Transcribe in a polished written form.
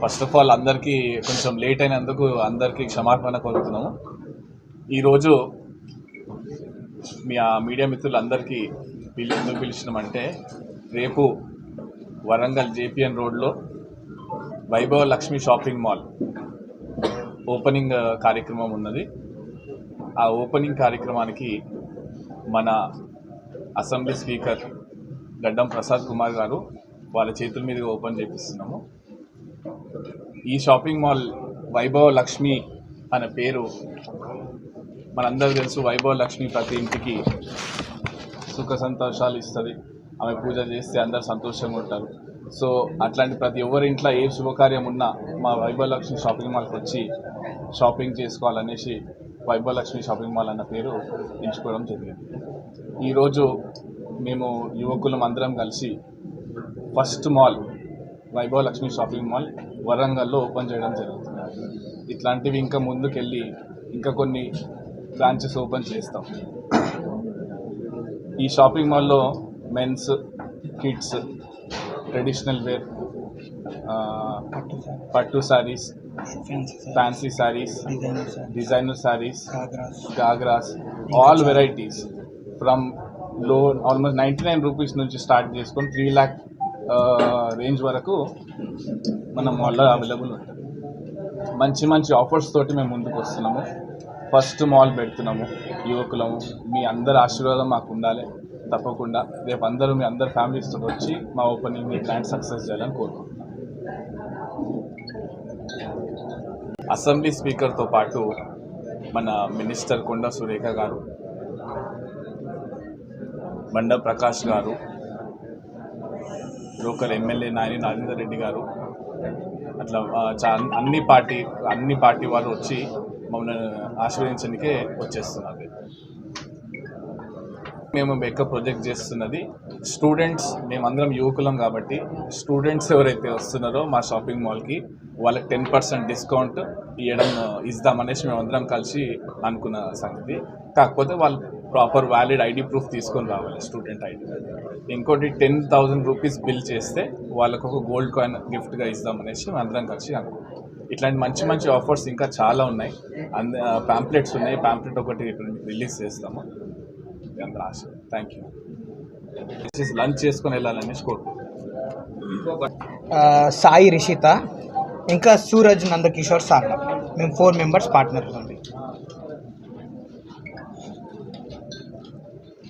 First of all అందరికీ కొంచెం late అయినందుకు అందరికీ క్షమాపణ కోరుతున్నాము. ఈరోజు మీ మీడియా మిత్రులందరికీ ఎందుకు పిలిచినామంటే, రేపు వరంగల్ జేపీఎన్ రోడ్లో వైభవ లక్ష్మి షాపింగ్ మాల్ ఓపెనింగ్ కార్యక్రమం ఉన్నది. ఆ ఓపెనింగ్ కార్యక్రమానికి మన అసెంబ్లీ స్పీకర్ గడ్డం ప్రసాద్ కుమార్ గారు వాళ్ళ చేతుల మీదుగా ఓపెన్ చేపిస్తున్నాము. ఈ షాపింగ్ మాల్ వైభవ లక్ష్మి అనే పేరు మనందరికీ తెలుసు. వైభవ లక్ష్మి ప్రతి ఇంటికి సుఖ సంతోషాలు ఇస్తుంది. ఆమె పూజ చేస్తే అందరు సంతోషంగా ఉంటారు. సో అట్లాంటి ప్రతి ఎవరి ఇంట్లో ఏ శుభకార్యం ఉన్నా మా వైభవ లక్ష్మి షాపింగ్ మాల్కి వచ్చి షాపింగ్ చేసుకోవాలనేసి వైభవ లక్ష్మి షాపింగ్ మాల్ అన్న పేరు ఎంచుకోవడం జరిగింది. ఈరోజు మేము యువకులం అందరం కలిసి ఫస్ట్ మాల్ వైభవ లక్ష్మి షాపింగ్ మాల్ వరంగల్లో ఓపెన్ చేయడం జరుగుతుంది. ఇట్లాంటివి ఇంకా ముందుకెళ్ళి ఇంకా కొన్ని బ్రాంచెస్ ఓపెన్ చేస్తాం. ఈ షాపింగ్ మాల్లో మెన్స్, కిడ్స్, ట్రెడిషనల్ వేర్, పట్టు saris, fancy saris, designer saris, ghagras, all varieties from లో ఆల్మోస్ట్ 99 రూపీస్ నుంచి స్టార్ట్ చేసుకొని 3 lakh రేంజ్ వరకు మన మాల్లో అవైలబుల్ ఉంటుంది. మంచి మంచి ఆఫర్స్ తోటి మేము ముందుకు వస్తున్నాము. ఫస్ట్ మాల్ పెడుతున్నాము. యువకులము, మీ అందరి ఆశీర్వాదం మాకు ఉండాలి. తప్పకుండా రేపు అందరూ మీ అందరి ఫ్యామిలీస్తో వచ్చి మా ఓపెనింగ్ని గ్రాండ్ సక్సెస్ చేయాలని కోరుకుంటున్నాం. అసెంబ్లీ స్పీకర్తో పాటు మన మినిస్టర్ కొండా సురేఖ గారు, బండ ప్రకాష్ గారు, లోకల్ ఎమ్మెల్యే నాయని నాగేందర్ రెడ్డి గారు, అట్లా అన్ని పార్టీ వారు వచ్చి మమ్మల్ని ఆశీర్వదించడానికే వచ్చేస్తున్నారు. మేము ఎక్కువ ప్రొజెక్ట్ చేస్తున్నది స్టూడెంట్స్. మేమందరం యువకులం కాబట్టి స్టూడెంట్స్ ఎవరైతే వస్తున్నారో మా షాపింగ్ మాల్కి వాళ్ళకి 10% డిస్కౌంట్ ఇద్దామనేసి మేమందరం కలిసి అనుకున్న సంగతి. కాకపోతే వాళ్ళు ప్రాపర్ వ్యాలిడ్ ఐడి ప్రూఫ్ తీసుకొని రావాలి, స్టూడెంట్ ఐడి. ఇంకోటి 10,000 రూపీస్ బిల్ చేస్తే వాళ్ళకు ఒక గోల్డ్ కాయిన్ గిఫ్ట్గా ఇద్దామనేసి అందరం కలిసి అనుకున్నాం. ఇట్లాంటి మంచి మంచి ఆఫర్స్ ఇంకా చాలా ఉన్నాయి. ప్యాంప్లెట్స్ ఉన్నాయి. ప్యాంప్లెట్ ఒకటి రిలీజ్ చేస్తాము. అందరూ ఆశ. Thank you. లంచ్ చేసుకొని వెళ్ళాలనేసి కోరుకుంటున్నాం. సాయి రిషిత, ఇంకా సూరజ్ నందకిషోర్ సార్, మేము 4 మెంబర్స్ పార్ట్నర్స్ ఉంది.